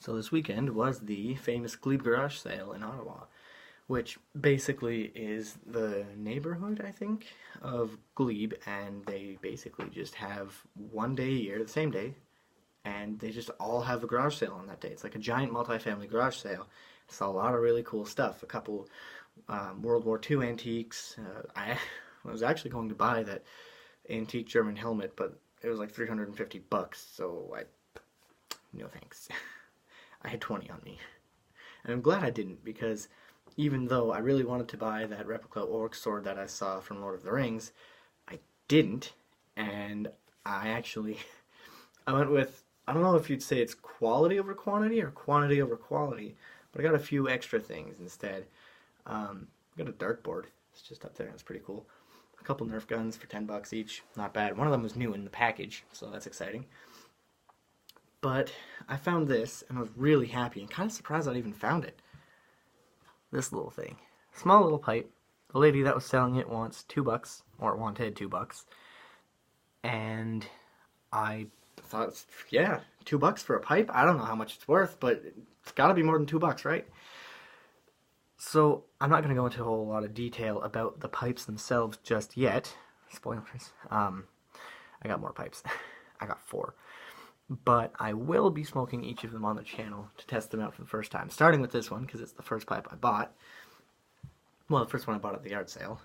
So this weekend was the famous Glebe Garage sale in Ottawa, which basically is the neighborhood, I think, of Glebe, and they basically just have one day a year, the same day, and they just all have a garage sale on that day. It's like a giant multi-family garage sale. It's a lot of really cool stuff. A couple World War II antiques. I was actually going to buy that antique German helmet, but it was like $350, so no thanks. I had 20 on me. And I'm glad I didn't, because even though I really wanted to buy that replica orc sword that I saw from Lord of the Rings, I didn't, and I went with, I don't know if you'd say it's quality over quantity or quantity over quality, but I got a few extra things instead. I got a dartboard, it's just up there, that's pretty cool. A couple Nerf guns for $10 each, not bad. One of them was new in the package, so that's exciting. But I found this, and I was really happy, and kind of surprised I even found it. This little thing. Small little pipe. The lady that was selling it wants $2, or wanted $2. And I thought, yeah, $2 for a pipe? I don't know how much it's worth, but it's got to be more than $2, right? So I'm not going to go into a whole lot of detail about the pipes themselves just yet. Spoilers. I got more pipes. I got 4. But I will be smoking each of them on the channel to test them out for the first time. Starting with this one, because it's the first pipe I bought. Well, the first one I bought at the yard sale.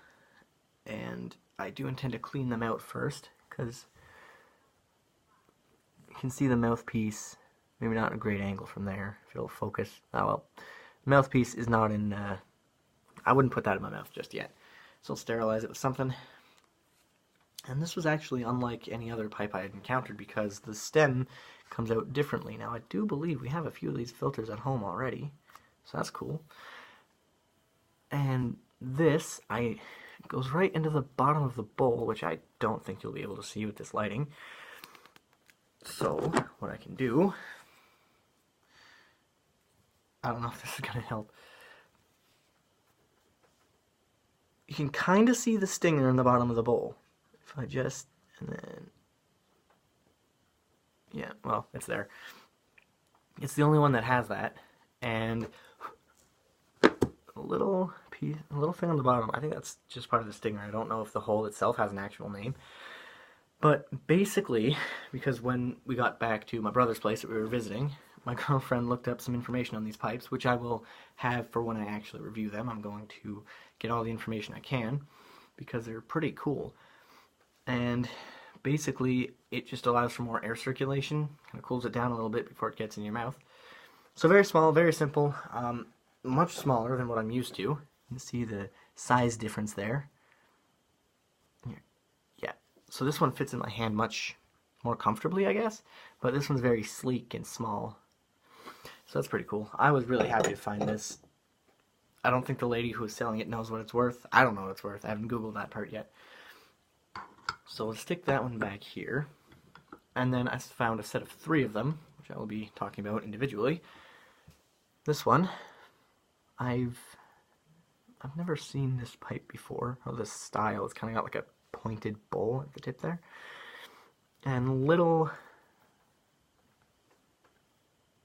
And I do intend to clean them out first, because you can see the mouthpiece, maybe not a great angle from there, if it'll focus. Oh well, the mouthpiece is not in, I wouldn't put that in my mouth just yet. So I'll sterilize it with something. And this was actually unlike any other pipe I had encountered, because the stem comes out differently. Now, I do believe we have a few of these filters at home already, so that's cool. And this, goes right into the bottom of the bowl, which I don't think you'll be able to see with this lighting. So, what I can do, I don't know if this is going to help. You can kind of see the stinger in the bottom of the bowl. If I just, and then, yeah, well, it's there. It's the only one that has that, and a little piece, a little thing on the bottom. I think that's just part of the stinger. I don't know if the hole itself has an actual name. But basically, because when we got back to my brother's place that we were visiting, my girlfriend looked up some information on these pipes, which I will have for when I actually review them. I'm going to get all the information I can, because they're pretty cool. And basically, it just allows for more air circulation, kind of cools it down a little bit before it gets in your mouth. So very small, very simple, much smaller than what I'm used to. You can see the size difference there. Yeah, so this one fits in my hand much more comfortably, I guess, but this one's very sleek and small. So that's pretty cool. I was really happy to find this. I don't think the lady who was selling it knows what it's worth. I don't know what it's worth. I haven't Googled that part yet. So we'll stick that one back here. And then I found a set of 3 of them, which I will be talking about individually. This one, I've never seen this pipe before, or this style. It's kind of got like a pointed bowl at the tip there. And little,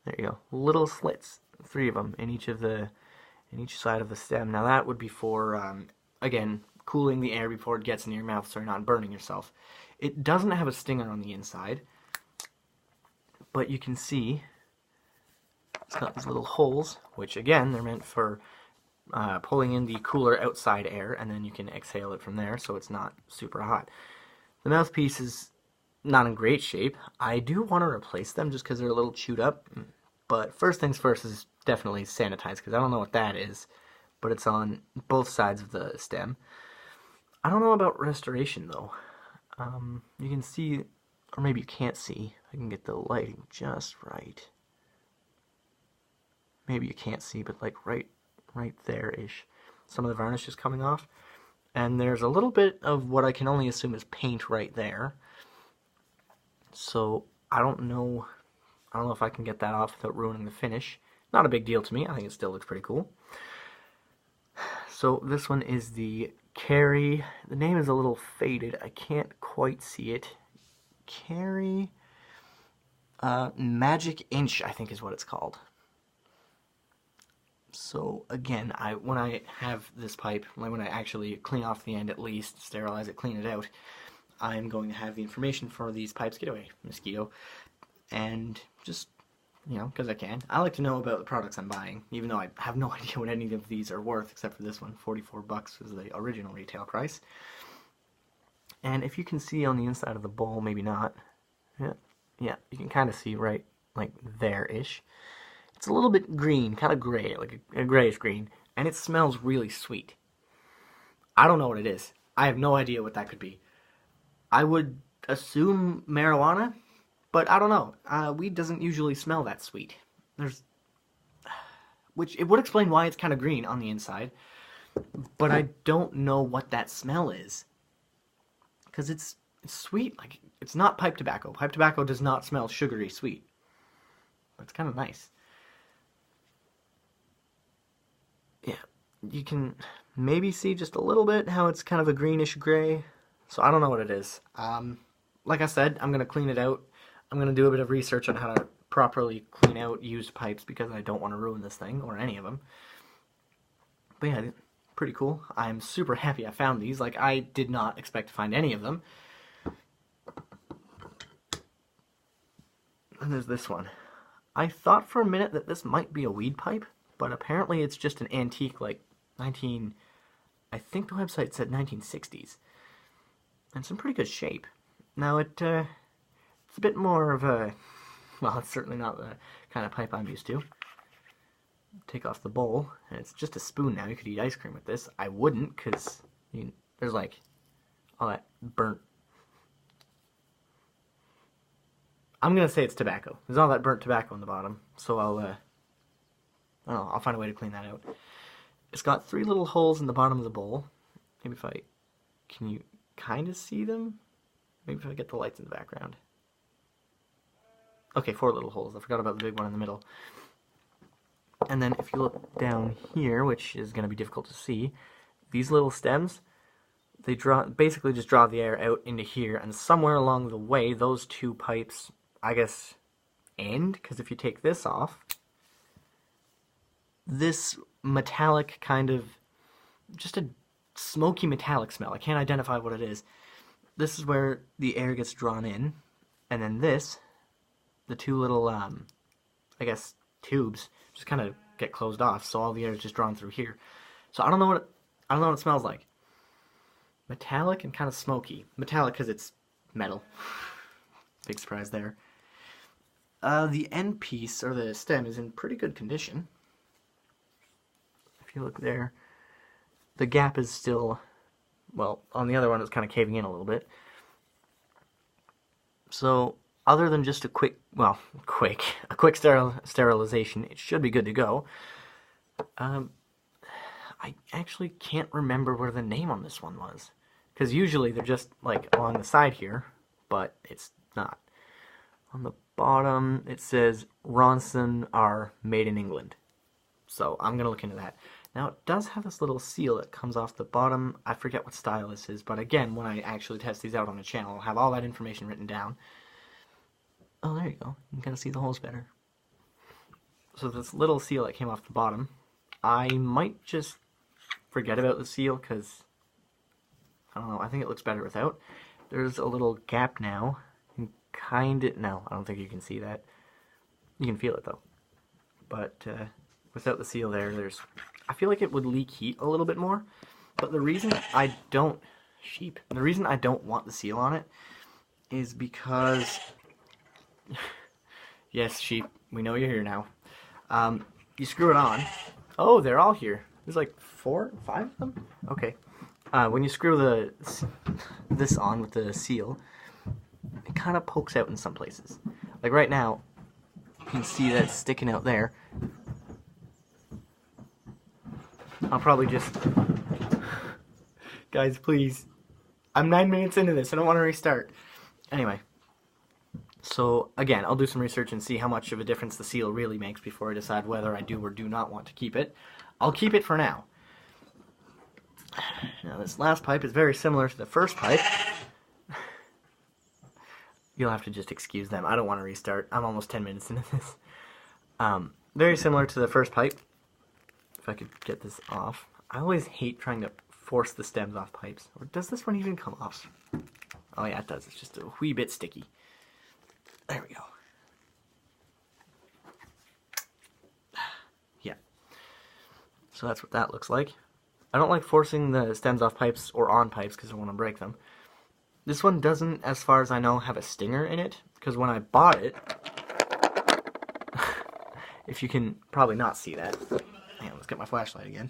there you go, little slits, 3 of them in each side of the stem. Now that would be for, again, cooling the air before it gets in your mouth so you're not burning yourself. It doesn't have a stinger on the inside, but you can see it's got these little holes, which again, they're meant for pulling in the cooler outside air, and then you can exhale it from there so it's not super hot. The mouthpiece is not in great shape. I do want to replace them just because they're a little chewed up, but first things first is definitely sanitize, because I don't know what that is, but it's on both sides of the stem. I don't know about restoration though. You can see, or maybe you can't see. I can get the lighting just right. Maybe you can't see, but like right there-ish. Some of the varnish is coming off. And there's a little bit of what I can only assume is paint right there. So I don't know if I can get that off without ruining the finish. Not a big deal to me. I think it still looks pretty cool. So this one is the Carry. The name is a little faded. I can't quite see it. Carry. Magic Inch, I think is what it's called. So again, when I have this pipe, like when I actually clean off the end at least, sterilize it, clean it out, I'm going to have the information for these pipes. Get away, mosquito. And just, because I can. I like to know about the products I'm buying, even though I have no idea what any of these are worth, except for this one. 44 bucks was the original retail price. And if you can see on the inside of the bowl, maybe not. Yeah, you can kind of see right, like there-ish. It's a little bit green, kind of gray, like a grayish green, and it smells really sweet. I don't know what it is. I have no idea what that could be. I would assume marijuana, but I don't know. Weed doesn't usually smell that sweet. Which it would explain why it's kind of green on the inside, but I don't know what that smell is. Because it's sweet, like, it's not pipe tobacco. Pipe tobacco does not smell sugary sweet. But it's kind of nice. Yeah, you can maybe see just a little bit how it's kind of a greenish gray. So I don't know what it is. Like I said, I'm going to clean it out. I'm going to do a bit of research on how to properly clean out used pipes because I don't want to ruin this thing, or any of them. But yeah, pretty cool. I'm super happy I found these. Like, I did not expect to find any of them. And there's this one. I thought for a minute that this might be a weed pipe, but apparently it's just an antique, like, I think the website said 1960s. And it's in pretty good shape. Now, it's a bit more of a, well, it's certainly not the kind of pipe I'm used to. Take off the bowl, and it's just a spoon now. You could eat ice cream with this. I wouldn't, because there's like all that burnt. I'm gonna say it's tobacco. There's all that burnt tobacco on the bottom, so I don't know, I'll find a way to clean that out. It's got 3 little holes in the bottom of the bowl. Maybe can you kind of see them? Maybe if I get the lights in the background. Okay, 4 little holes. I forgot about the big one in the middle. And then if you look down here, which is going to be difficult to see, these little stems, they basically just draw the air out into here, and somewhere along the way, those 2 pipes, I guess, end, because if you take this off, this metallic kind of, just a smoky metallic smell. I can't identify what it is. This is where the air gets drawn in, and then the 2 little, I guess, tubes just kind of get closed off, so all the air is just drawn through here. So I don't know what it smells like. Metallic and kind of smoky. Metallic because it's metal. Big surprise there. The end piece, or the stem, is in pretty good condition. If you look there, the gap is still, well, on the other one it's kind of caving in a little bit. So other than just a quick sterilization, it should be good to go. I actually can't remember where the name on this one was, because usually they're just like along the side here, but it's not. On the bottom it says Ronson are made in England, so I'm gonna look into that. Now it does have this little seal that comes off the bottom. I forget what style this is, but again, when I actually test these out on the channel, I'll have all that information written down. Oh, there you go. You can kind of see the holes better. So this little seal that came off the bottom, I might just forget about the seal because, I don't know, I think it looks better without. There's a little gap now. No, I don't think you can see that. You can feel it though. But without the seal there, I feel like it would leak heat a little bit more. But the reason I don't want the seal on it is because, yes, sheep, we know you're here now. You screw it on. Oh, they're all here. There's like 4, 5 of them? Okay. When you screw this on with the seal, it kind of pokes out in some places. Like right now, you can see that it's sticking out there. I'll probably just... Guys, please. I'm 9 minutes into this. I don't want to restart. Anyway. So, again, I'll do some research and see how much of a difference the seal really makes before I decide whether I do or do not want to keep it. I'll keep it for now. Now, this last pipe is very similar to the first pipe. you'll have to just excuse them. I don't want to restart. I'm almost 10 minutes into this. Very similar to the first pipe. If I could get this off. I always hate trying to force the stems off pipes. Or does this one even come off? Oh yeah, it does. It's just a wee bit sticky. There we go. Yeah. So that's what that looks like. I don't like forcing the stems off pipes or on pipes because I want to break them. This one doesn't, as far as I know, have a stinger in it, because when I bought it, if you can probably not see that. Hang on, let's get my flashlight again.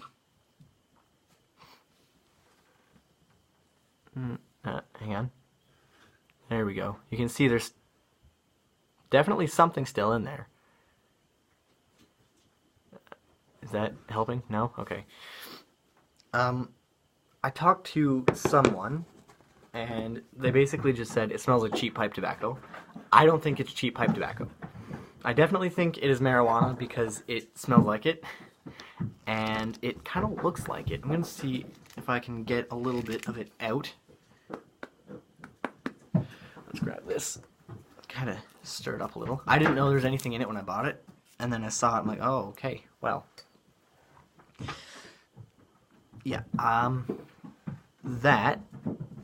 Hang on. There we go. You can see there's definitely something still in there. Is that helping? No? Okay. I talked to someone, and they basically just said it smells like cheap pipe tobacco. I don't think it's cheap pipe tobacco. I definitely think it is marijuana because it smells like it, and it kind of looks like it. I'm going to see if I can get a little bit of it out. Let's grab this. Kind of stir it up a little. I didn't know there was anything in it when I bought it, and then I saw it, I'm like, oh, okay, well. Yeah, that,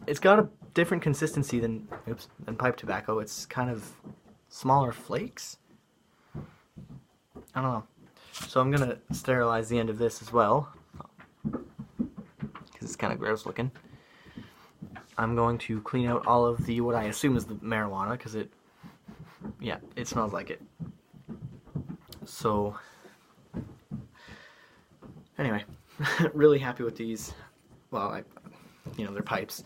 it's got a different consistency than pipe tobacco. It's kind of smaller flakes. I don't know. So I'm going to sterilize the end of this as well, because it's kind of gross looking. I'm going to clean out all of the, what I assume is the marijuana, because it smells like it. So, anyway, really happy with these. Well, they're pipes.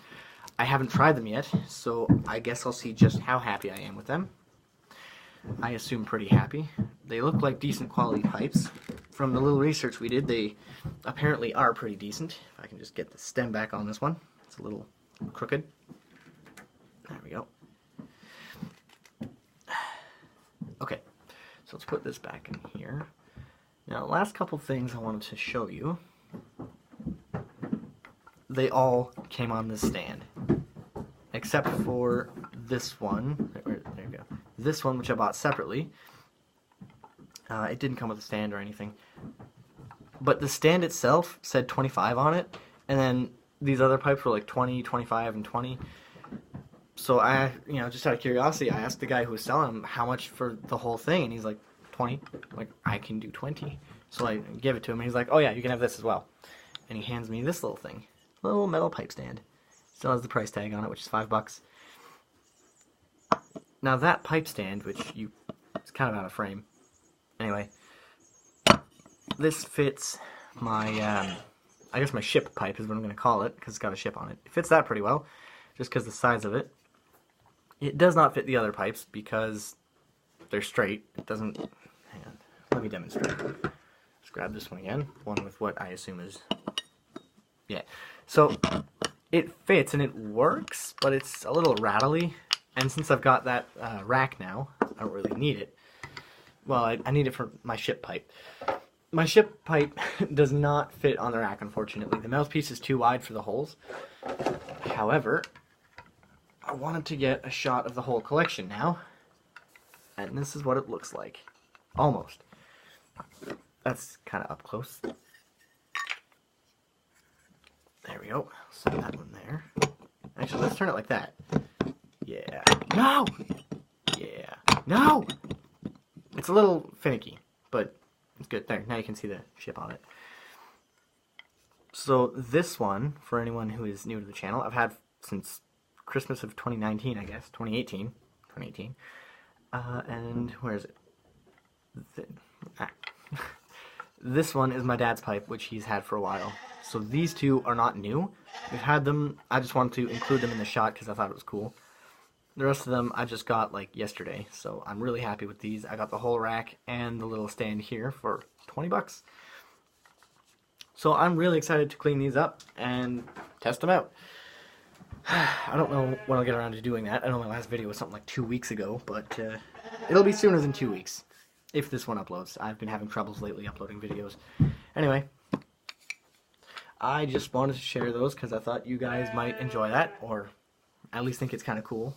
I haven't tried them yet, so I guess I'll see just how happy I am with them. I assume pretty happy. They look like decent quality pipes. From the little research we did, they apparently are pretty decent. If I can just get the stem back on this one. It's a little crooked. There we go. Okay, so let's put this back in here. Now, the last couple things I wanted to show you, they all came on this stand, except for this one. There you go. This one, which I bought separately. It didn't come with a stand or anything. But the stand itself said 25 on it, and then these other pipes were like 20, 25, and 20. So I, just out of curiosity, I asked the guy who was selling them how much for the whole thing, and he's like, 20. I'm like, I can do 20. So I give it to him, and he's like, oh yeah, you can have this as well. And he hands me this little thing, little metal pipe stand. Still has the price tag on it, which is $5. Now that pipe stand, which it's kind of out of frame. Anyway, this fits my, I guess my ship pipe is what I'm going to call it, because it's got a ship on it. It fits that pretty well, just because the size of it. It does not fit the other pipes, because they're straight. It doesn't, hang on, let me demonstrate. Let's grab this one again, one with what I assume is, yeah. So, it fits and it works, but it's a little rattly, and since I've got that rack now, I don't really need it. Well, I need it for my ship pipe. My ship pipe does not fit on the rack, unfortunately. The mouthpiece is too wide for the holes. However, I wanted to get a shot of the whole collection now, and this is what it looks like. Almost. That's kind of up close. There we go. Set that one there. Actually, let's turn it like that. Yeah. No! Yeah. No! It's a little finicky, but it's good. There, now you can see the ship on it. So this one, for anyone who is new to the channel, I've had since Christmas of 2019, I guess. 2018. 2018. And where is it? This one is my dad's pipe, which he's had for a while. So these two are not new. We've had them. I just wanted to include them in the shot because I thought it was cool. The rest of them I just got like yesterday, so I'm really happy with these. I got the whole rack and the little stand here for $20. So I'm really excited to clean these up and test them out. I don't know when I'll get around to doing that. I know my last video was something like 2 weeks ago, but it'll be sooner than 2 weeks if this one uploads. I've been having troubles lately uploading videos. Anyway, I just wanted to share those because I thought you guys might enjoy that, or at least think it's kind of cool.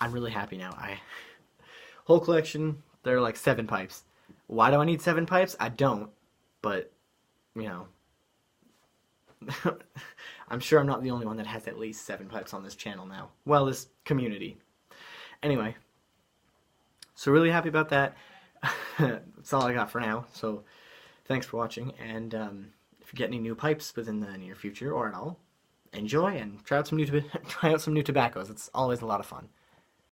I'm really happy now. Whole collection, there are like 7 pipes. Why do I need 7 pipes? I don't, but, you know, I'm sure I'm not the only one that has at least 7 pipes on this channel now. Well, this community. Anyway, so really happy about that. That's all I got for now, so thanks for watching, and if you get any new pipes within the near future, or at all, enjoy and try out some new tobaccos. It's always a lot of fun.